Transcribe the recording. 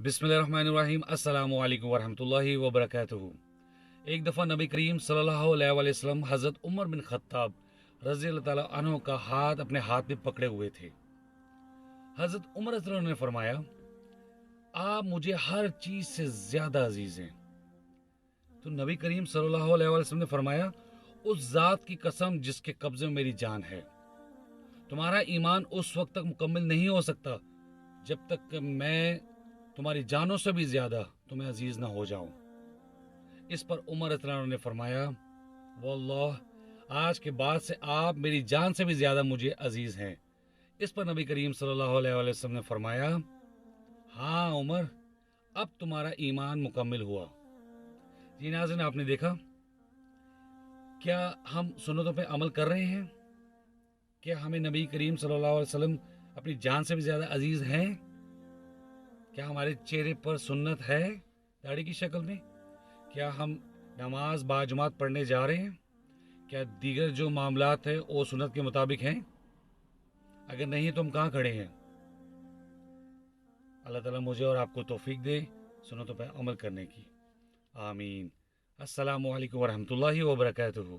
बिस्मिल्लाहिर्रहमानिर्रहीम अस्सलामु अलैकुम वरहमतुल्लाहि वबरकातुहू। एक दफ़ा नबी करीम सल्लल्लाहु अलैहि वसल्लम हज़रत उमर बिन ख़त्ताब रज़ी अल्लाह ताला अन्हु का हाथ अपने हाथ में पकड़े हुए थे। हज़रत उमर रज़ी अल्लाह ने फरमाया, आप मुझे हर चीज़ से ज़्यादा अजीज़ हैं। तो नबी करीम सल्लल्लाहु अलैहि वसल्लम ने फरमाया, उस ज़ात की कसम जिसके कब्ज़े में मेरी जान है, तुम्हारा ईमान उस वक्त तक मुकम्मल नहीं हो सकता जब तक कि मैं तुम्हारी जानों से भी ज़्यादा तुम्हें अजीज़ ना हो जाऊं। इस पर उमर रज़ी अल्लाह ने फरमाया, वल्लाह आज के बाद से आप मेरी जान से भी ज़्यादा मुझे अजीज़ हैं। इस पर नबी करीम सल्लल्लाहु अलैहि वसल्लम ने फरमाया, हाँ उमर, अब तुम्हारा ईमान मुकम्मल हुआ। जी नाज़रीन, आपने देखा, क्या हम सुन्नतों पे अमल कर रहे हैं? क्या हमें नबी करीम सल्लल्लाहु अलैहि वसल्लम अपनी जान से भी ज़्यादा अजीज़ हैं? क्या हमारे चेहरे पर सुन्नत है दाढ़ी की शक्ल में? क्या हम नमाज बाजमात पढ़ने जा रहे हैं? क्या दीगर जो मामलात है वो सुन्नत के मुताबिक हैं? अगर नहीं तो हम कहाँ खड़े हैं? अल्लाह ताला मुझे और आपको तौफीक दे सुन्नतों पर अमल करने की। आमीन। अस्सलामु अलैकुम वरहमतुल्लाहि वबरकातुहू।